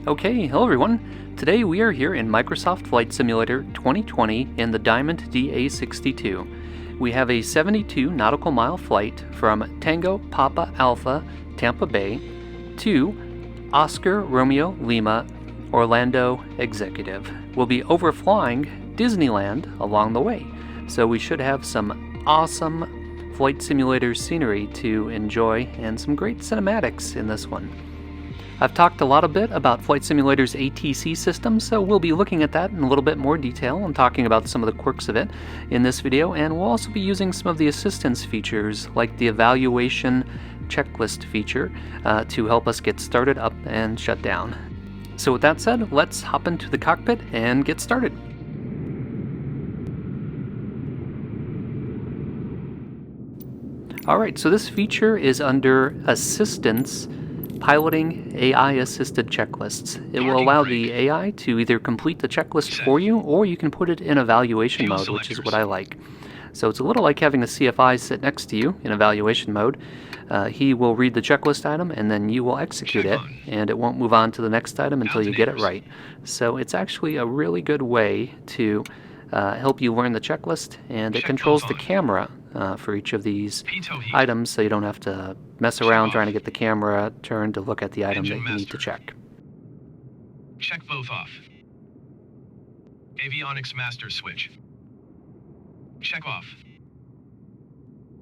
Okay, hello everyone. Today we are here in Microsoft Flight Simulator 2020 in the Diamond DA62. We have a 72 nautical mile flight from Tango Papa Alpha, Tampa Bay, to Oscar Romeo Lima, Orlando Executive. We'll be overflying Disneyland along the way, so we should have some awesome flight simulator scenery to enjoy and some great cinematics in this one. I've talked a lot about Flight Simulator's ATC system, so we'll be looking at that in a little bit more detail and talking about some of the quirks of it in this video, and we'll also be using some of the assistance features like the evaluation checklist feature to help us get started up and shut down. So with that said, let's hop into the cockpit and get started. Alright, so this feature is under Assistance, Piloting AI-assisted checklists. It will allow the AI to either complete the checklist for you, or you can put it in evaluation mode, which is what I like. So it's a little like having a CFI sit next to you in evaluation mode. He will read the checklist item, and then you will execute it, and it won't move on to the next item until you get it right. So it's actually a really good way to help you learn the checklist, and it controls the camera for each of these items, so you don't have to mess around trying to get the camera turned to look at the item that you need to check. Check both off. Avionics master switch. Check off.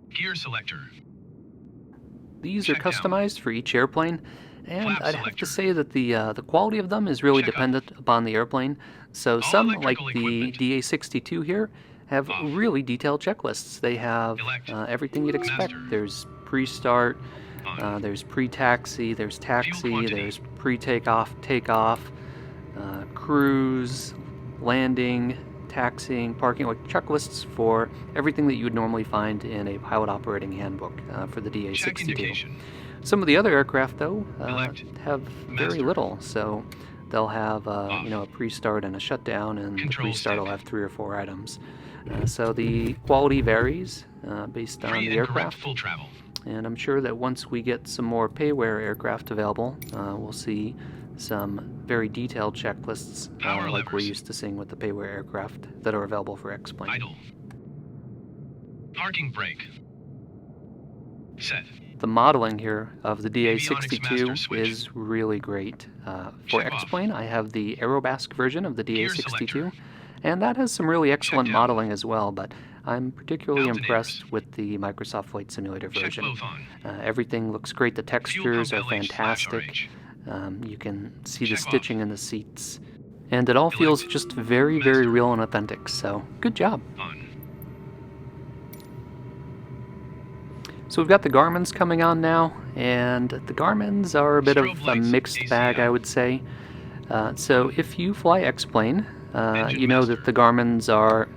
Gear selector. These are customized for each airplane, and I'd have to say that the quality of them is really dependent upon the airplane. So some, like the DA62 here, have really detailed checklists. They have everything you'd expect. There's pre-start, there's pre-taxi, there's taxi, there's pre-takeoff, takeoff, cruise, landing, taxiing, parking, like checklists for everything that you would normally find in a pilot operating handbook for the DA62. Some of the other aircraft, though, have very little. So they'll have a pre-start and a shutdown, and the pre-start will have 3 or 4 items. So the quality varies based on the aircraft. And I'm sure that once we get some more payware aircraft available, we'll see some very detailed checklists like we're used to seeing with the payware aircraft that are available for X-Plane. Idle. Parking brake. Set. The modeling here of the DA62 is really great. For X-Plane, I have the Aerobasque version of the DA62, and that has some really excellent modeling as well, but I'm particularly impressed with the Microsoft Flight Simulator version. Everything looks great, the textures are fantastic, you can see the stitching in the seats, and it all feels just very, very real and authentic, so good job. So we've got the Garmins coming on now, and the Garmins are a bit of a mixed bag, I would say. So if you fly X-Plane, you know that the Garmins are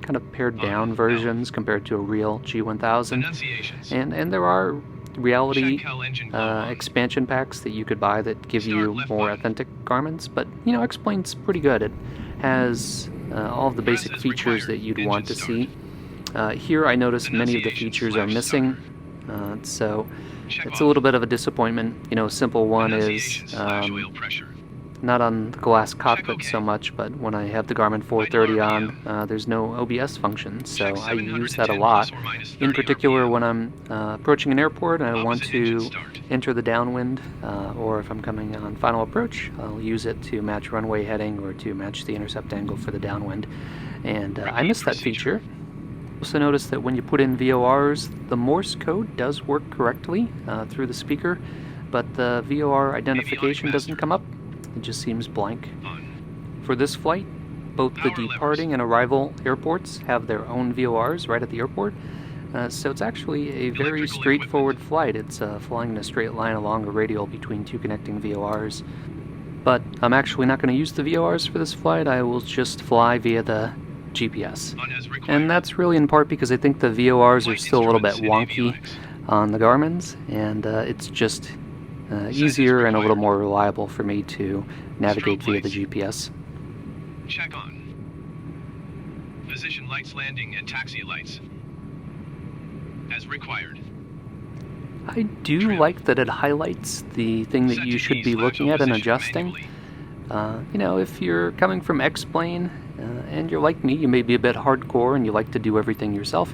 kind of pared down versions compared to a real G1000. And there are reality expansion packs that you could buy that give you more authentic Garmins, but X-Plane's pretty good. It has all of the basic features that you'd want to see. Here I notice many of the features are missing, so it's a little bit of a disappointment. A simple one is not on the glass cockpit so much, but when I have the Garmin 430 on, there's no OBS function, so I use that a lot. In particular when I'm approaching an airport and I want to enter the downwind, or if I'm coming on final approach, I'll use it to match runway heading or to match the intercept angle for the downwind, and I miss that feature. Also notice that when you put in VORs, the Morse code does work correctly through the speaker, but the VOR identification doesn't come up. It just seems blank. For this flight, both the departing and arrival airports have their own VORs right at the airport, so it's actually a very straightforward flight. It's flying in a straight line along a radial between 2 connecting VORs. But I'm actually not going to use the VORs for this flight. I will just fly via the GPS. And that's really in part because I think the VORs are still a little bit wonky on the Garmins, and it's just easier and a little more reliable for me to navigate via the GPS. Check on. Position lights, landing and taxi lights. As required. I do like that it highlights the thing that you should be looking at and adjusting. You know, if you're coming from X-Plane and you're like me, you may be a bit hardcore and you like to do everything yourself,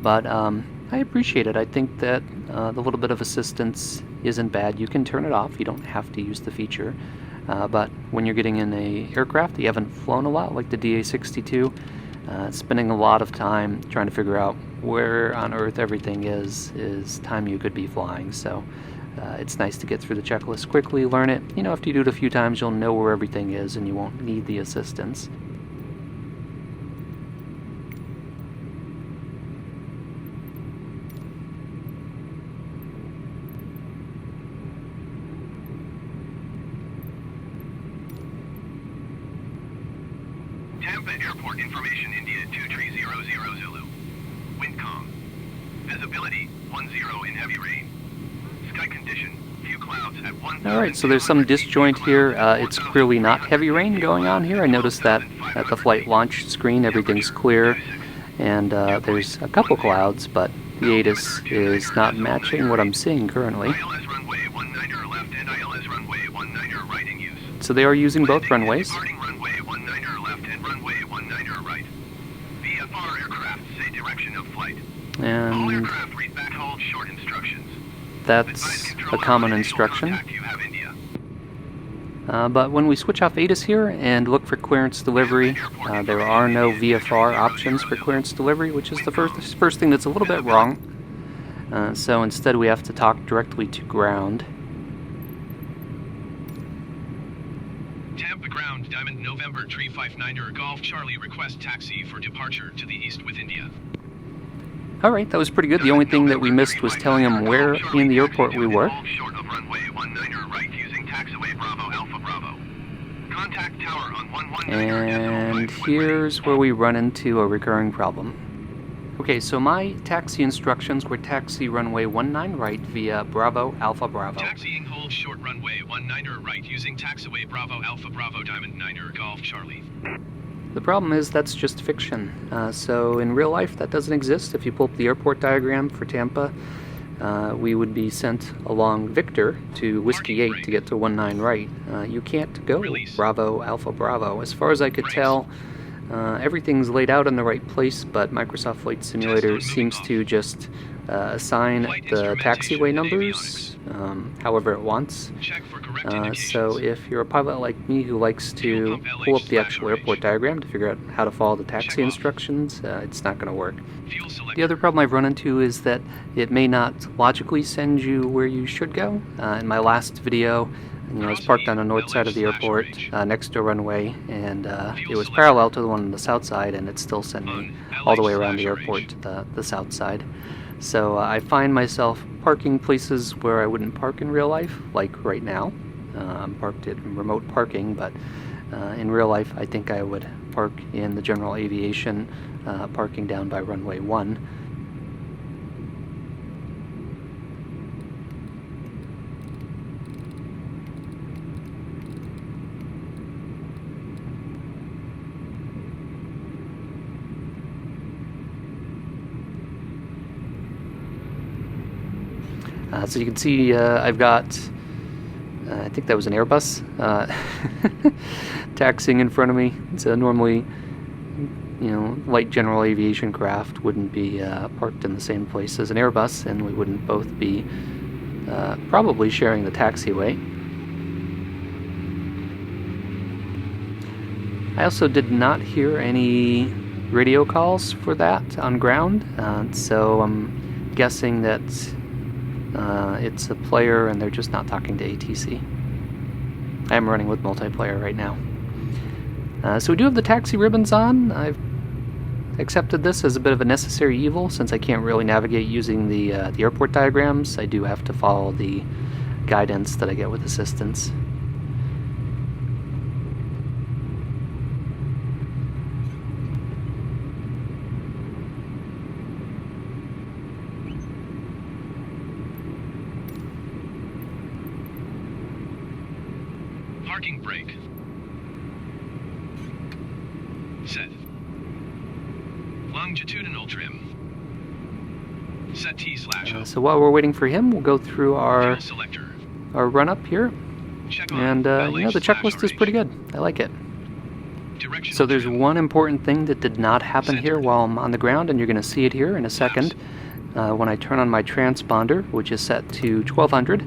but I appreciate it. I think that the little bit of assistance isn't bad. You can turn it off. You don't have to use the feature. But when you're getting in a aircraft that you haven't flown a lot, like the DA62, spending a lot of time trying to figure out where on Earth everything is time you could be flying. So it's nice to get through the checklist quickly, learn it. You know, after you do it a few times, you'll know where everything is and you won't need the assistance. Tampa Airport Information India 2300 Zulu. Wind calm. Visibility 10 in heavy rain. Sky condition. Few clouds at 1. Alright, so there's some disjoint here. It's clearly not heavy rain going on here. I noticed that at the flight launch screen everything's clear, and there's a couple clouds, but the ATIS is not matching what I'm seeing currently. ILS runway 19 left and ILS runway 19 right in use. So they are using both runways. Departing runway 19 left and runway 19 right. VFR aircraft say direction of flight. All And aircraft read back hold short instructions. that's a common instruction. You have India. But when we switch off ATIS here and look for clearance delivery, there are no VFR options for clearance delivery, which is the first thing that's a little bit wrong. So instead we have to talk directly to ground. Tampa ground, Diamond November 359er Golf Charlie request taxi for departure to the east with India. Alright, that was pretty good. The only thing that we missed was telling them where in the airport we were. Short of runway 19 right using taxiway Bravo Alpha Bravo. Contact tower on 119. And here's where we run into a recurring problem. Okay, so my taxi instructions were taxi runway 19 right via Bravo Alpha Bravo. Taxiing hold short runway 19 right using taxiway Bravo Alpha Bravo Diamond 9er Golf Charlie. The problem is that's just fiction. So in real life that doesn't exist. If you pull up the airport diagram for Tampa, we would be sent along Victor to Whiskey 8 to get to 19 right. You can't go Bravo Alpha Bravo. As far as I could tell, everything's laid out in the right place, but Microsoft Flight Simulator seems to just assign the taxiway numbers however it wants. So if you're a pilot like me who likes to pull up the actual airport diagram to figure out how to follow the taxi instructions, it's not going to work. The other problem I've run into is that it may not logically send you where you should go. In my last video, I was parked on the north side of the airport next to a runway, and it was parallel to the one on the south side, and it still sent me all the way around the airport to the south side. So I find myself parking places where I wouldn't park in real life, like right now. I'm parked in remote parking, but in real life I think I would park in the general aviation parking down by runway 1. So you can see I've got, I think that was an Airbus taxiing in front of me. So normally, light general aviation craft wouldn't be parked in the same place as an Airbus, and we wouldn't both be probably sharing the taxiway. I also did not hear any radio calls for that on ground, so I'm guessing that it's a player and they're just not talking to ATC. I am running with multiplayer right now. So we do have the taxi ribbons on. I've accepted this as a bit of a necessary evil since I can't really navigate using the airport diagrams. I do have to follow the guidance that I get with assistance. Parking brake. Set. Longitudinal trim. Set T/. So while we're waiting for him, we'll go through our Selector. run up here. And, you know, the checklist is pretty good. I like it. So there's one important thing that did not happen here while I'm on the ground, and you're going to see it here in a second when I turn on my transponder, which is set to 1200,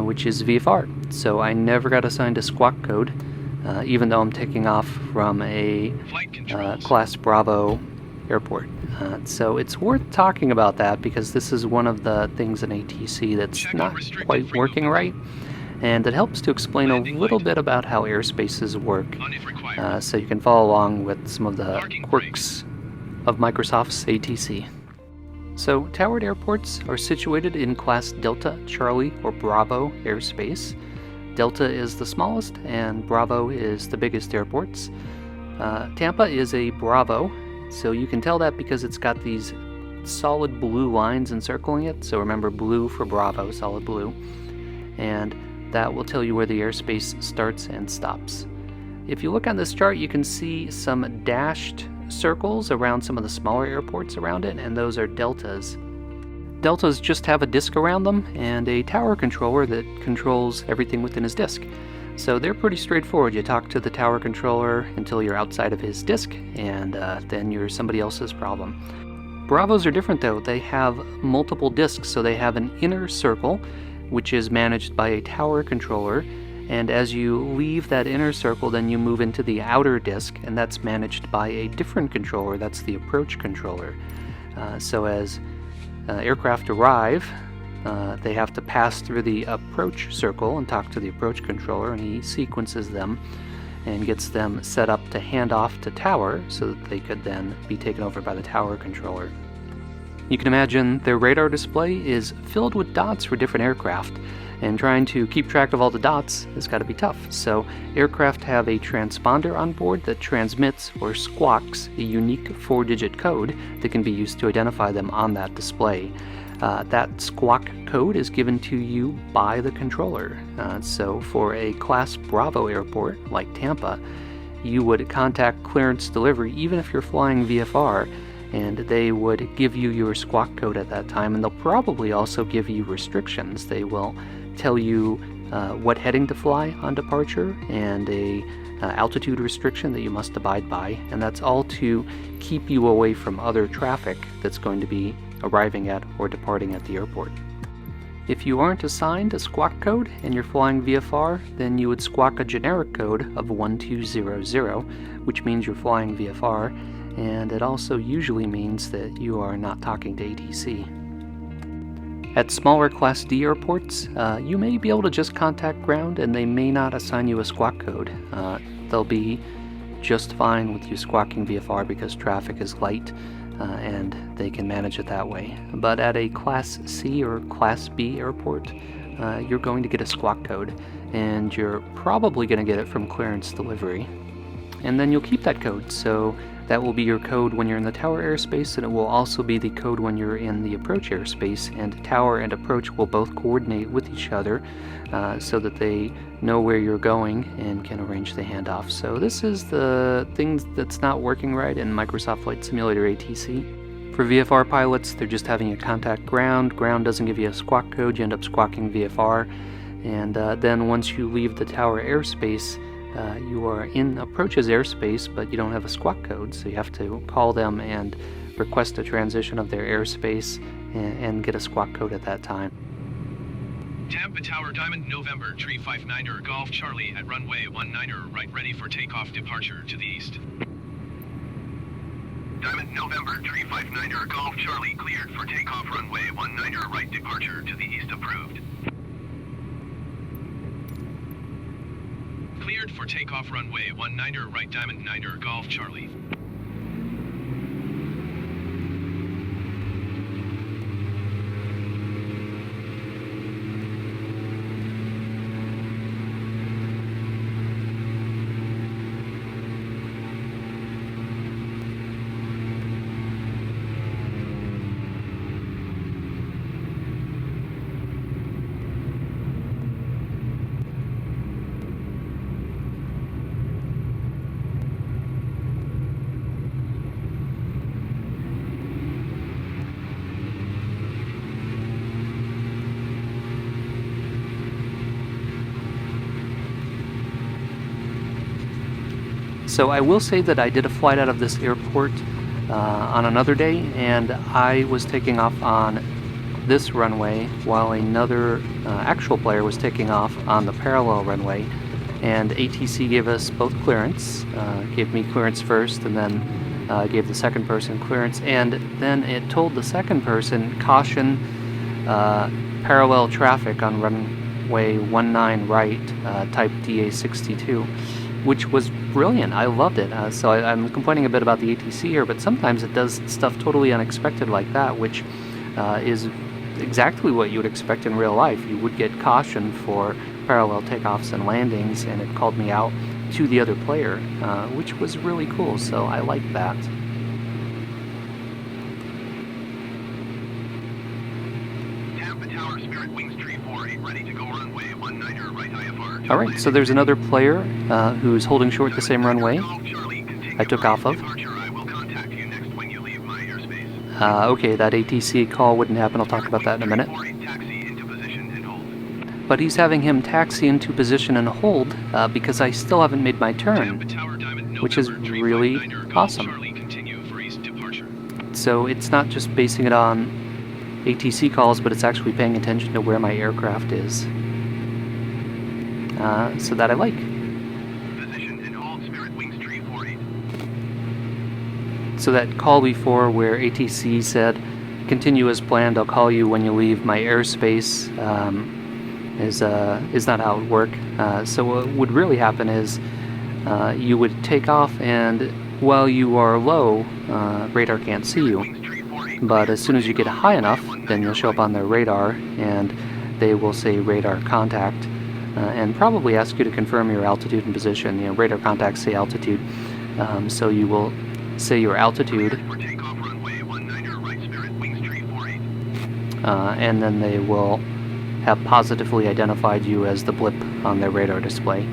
which is VFR. So I never got assigned a squawk code, even though I'm taking off from a Class Bravo airport. So it's worth talking about that because this is one of the things in ATC that's not quite working right. And it helps to explain a little bit about how airspaces work, so you can follow along with some of the quirks of Microsoft's ATC. So, towered airports are situated in Class Delta, Charlie, or Bravo airspace. Delta is the smallest, and Bravo is the biggest airports. Tampa is a Bravo, so you can tell that because it's got these solid blue lines encircling it, so remember blue for Bravo, solid blue. And that will tell you where the airspace starts and stops. If you look on this chart, you can see some dashed circles around some of the smaller airports around it, and those are deltas. Deltas just have a disk around them and a tower controller that controls everything within his disk. So they're pretty straightforward. You talk to the tower controller until you're outside of his disk, and then you're somebody else's problem. Bravos are different though. They have multiple disks, so they have an inner circle, which is managed by a tower controller, and as you leave that inner circle, then you move into the outer disk, and that's managed by a different controller. That's the approach controller. So as aircraft arrive, they have to pass through the approach circle and talk to the approach controller, and he sequences them and gets them set up to hand off to tower so that they could then be taken over by the tower controller. You can imagine their radar display is filled with dots for different aircraft, and trying to keep track of all the dots has got to be tough. So aircraft have a transponder on board that transmits or squawks a unique 4-digit code that can be used to identify them on that display. That squawk code is given to you by the controller. So for a Class Bravo airport like Tampa, you would contact clearance delivery even if you're flying VFR, and they would give you your squawk code at that time, and they'll probably also give you restrictions. They will tell you what heading to fly on departure and a altitude restriction that you must abide by, and that's all to keep you away from other traffic that's going to be arriving at or departing at the airport. If you aren't assigned a squawk code and you're flying VFR, then you would squawk a generic code of 1200, which means you're flying VFR, and it also usually means that you are not talking to ATC. At smaller Class D airports, you may be able to just contact ground and they may not assign you a squawk code. They'll be just fine with you squawking VFR because traffic is light and they can manage it that way. But at a Class C or Class B airport, you're going to get a squawk code, and you're probably going to get it from clearance delivery. And then you'll keep that code, so that will be your code when you're in the tower airspace, and it will also be the code when you're in the approach airspace, and tower and approach will both coordinate with each other so that they know where you're going and can arrange the handoff. So this is the thing that's not working right in Microsoft Flight Simulator ATC. For VFR pilots, they're just having a contact ground. Ground doesn't give you a squawk code, you end up squawking VFR, and then once you leave the tower airspace, you are in approach's airspace, but you don't have a squawk code, so you have to call them and request a transition of their airspace and get a squawk code at that time. Tampa Tower Diamond November 359er Golf Charlie at runway 19er right, ready for takeoff departure to the east. Diamond November 359er Golf Charlie cleared for takeoff runway 19er right, departure to the east approved. Cleared for takeoff runway 19er right, Diamond 9er Golf Charlie. So I will say that I did a flight out of this airport on another day, and I was taking off on this runway while another actual player was taking off on the parallel runway, and ATC gave us both clearance, gave me clearance first, and then gave the second person clearance, and then it told the second person, caution, parallel traffic on runway 19 right, type DA62, which was brilliant. I loved it. So I'm complaining a bit about the ATC here, but sometimes it does stuff totally unexpected like that, which is exactly what you would expect in real life. You would get caution for parallel takeoffs and landings, and it called me out to the other player, which was really cool, so I like that. Tampa Tower, Spirit Wings Tree 48, ready to go runway 19 right IFR. Alright, so there's another player who's holding short the same runway I took off of. Okay, that ATC call wouldn't happen. I'll talk about that in a minute. But he's having him taxi into position and hold because I still haven't made my turn, which is really awesome. So it's not just basing it on ATC calls, but it's actually paying attention to where my aircraft is. So that I like. So that call before where ATC said, continue as planned, I'll call you when you leave my airspace, is not how it would work. So what would really happen is you would take off, and while you are low, radar can't see you. But as soon as you get high enough, then you'll show up on their radar, and they will say radar contact, and probably ask you to confirm your altitude and position. You know, radar contacts say altitude, so you will say your altitude, and then they will have positively identified you as the blip on their radar display.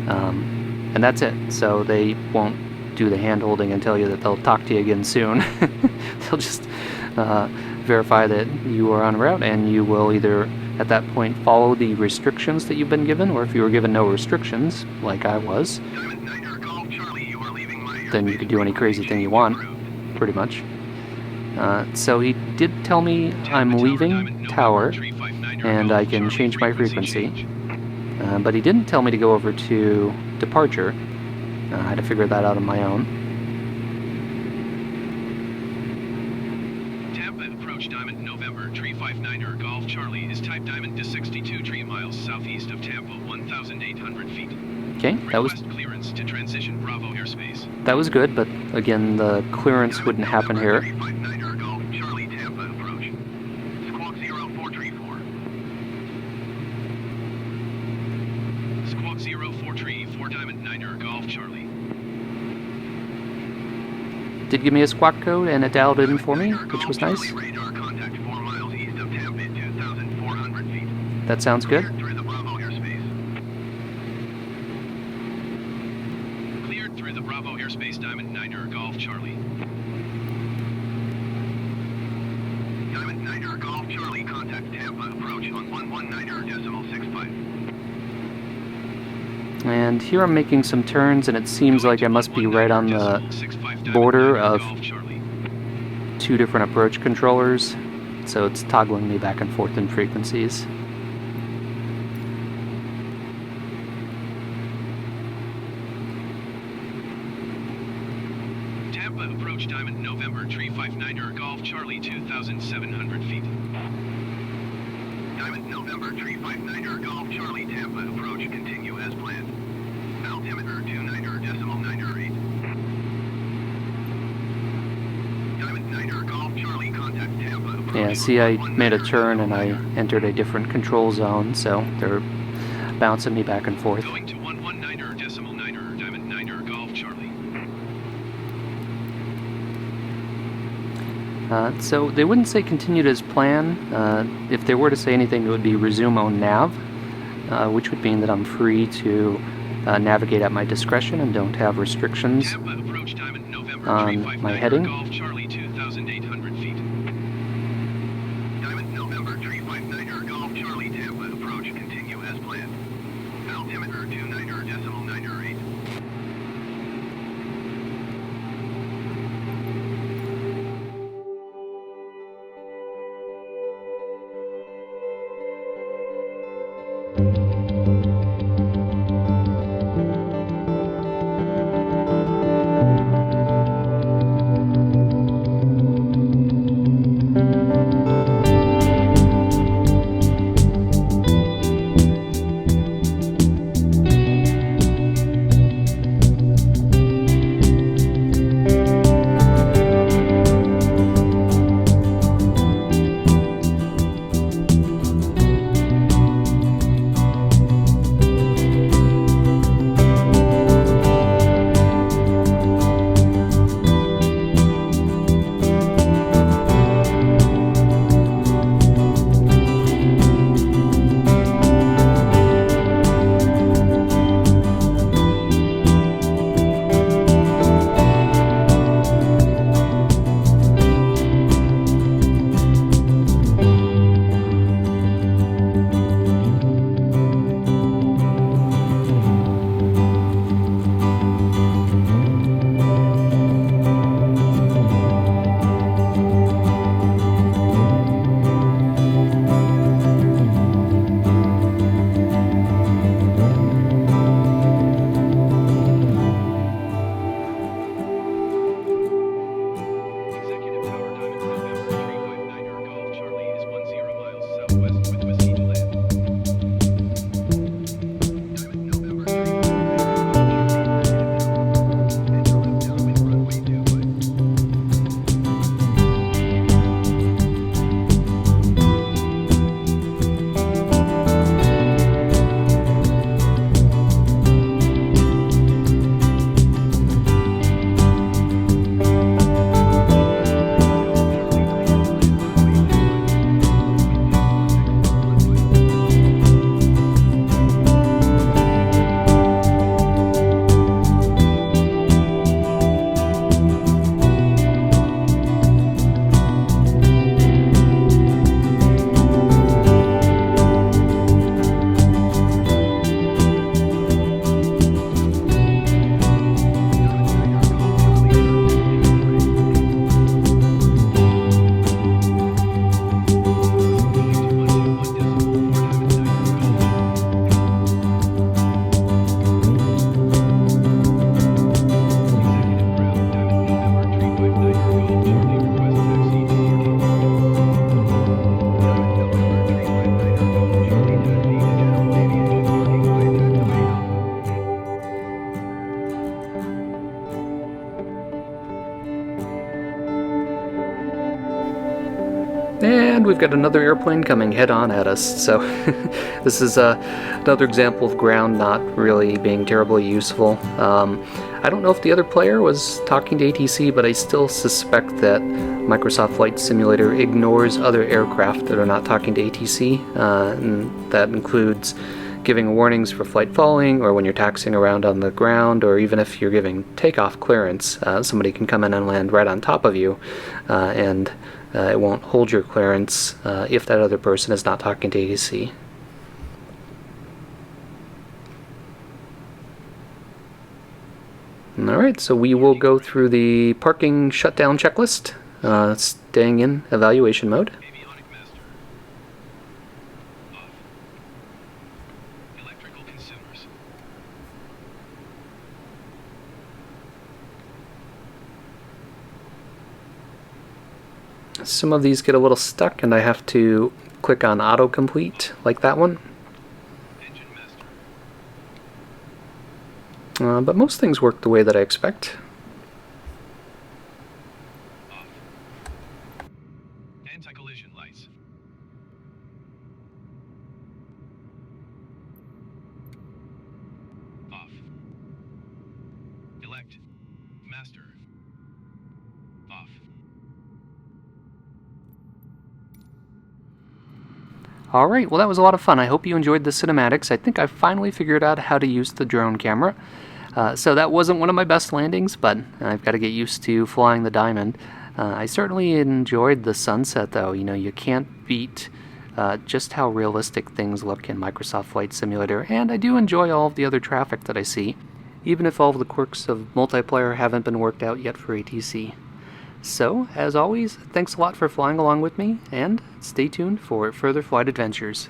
And that's it. So they won't do the hand holding and tell you that they'll talk to you again soon. They'll just verify that you are en route, and you will either at that point follow the restrictions that you've been given, or if you were given no restrictions, like I was, then you can do any crazy thing you want, pretty much. So he did tell me I'm leaving tower, and I can change my frequency, but he didn't tell me to go over to departure. I had to figure that out on my own. Tampa approach Diamond November, tree 59er, Golf Charlie is type Diamond DA62 3 miles southeast of Tampa, 1,800 feet. Okay, that was clearance to transition Bravo airspace. That was good, but again, the clearance wouldn't happen here. Charlie Tampa approach. Squawk 0434. Squawk 0434 Diamond 9er Golf Charlie. Did give me a squawk code, and it dialed it in for me, which was nice. Radar contact 4 miles east of Tampa, 2,400 feet. That sounds good. Through the Bravo airspace. Cleared through the Bravo airspace, Diamond 9er Golf Charlie. Diamond 9er Golf Charlie, contact Tampa approach on 119.65. And here I'm making some turns, and it seems like I must be right on the border of two different approach controllers, so it's toggling me back and forth in frequencies. Tampa approach Diamond November, tree 59er Golf Charlie, 2,700 feet. Diamond November, tree 59er Golf Charlie, Tampa approach, continue as planned. Altimeter 29.908. Diamond 9er Golf Charlie, contact Tampa approach. Yeah, see, I made a turn and I entered a different control zone, so they're bouncing me back and forth. Going to 119.9er, Diamond 9er Golf Charlie. So they wouldn't say continued as planned. If they were to say anything, it would be resume on nav, which would mean that I'm free to navigate at my discretion and don't have restrictions on my heading. Golf Charlie, 2,800 feet. Diamond November, tree 59er Golf Charlie, Tampa approach, continue as planned. Altimeter 29.908. And we've got another airplane coming head-on at us, so this is another example of ground not really being terribly useful. I don't know if the other player was talking to ATC, but I still suspect that Microsoft Flight Simulator ignores other aircraft that are not talking to ATC, and that includes giving warnings for flight falling, or when you're taxiing around on the ground, or even if you're giving takeoff clearance. Somebody can come in and land right on top of you, and it won't hold your clearance if that other person is not talking to ATC. Alright, so we will go through the parking shutdown checklist, staying in evaluation mode. Avionic master. Off. Electrical consumers. Some of these get a little stuck and I have to click on autocomplete, like that one. Engine master. But most things work the way that I expect. Off. Anti-collision lights. Off. Elect. Master. Off. Alright, well that was a lot of fun. I hope you enjoyed the cinematics. I think I finally figured out how to use the drone camera. So that wasn't one of my best landings, but I've got to get used to flying the Diamond. I certainly enjoyed the sunset though. You know, you can't beat just how realistic things look in Microsoft Flight Simulator, and I do enjoy all of the other traffic that I see, even if all of the quirks of multiplayer haven't been worked out yet for ATC. So, as always, thanks a lot for flying along with me, and stay tuned for further flight adventures.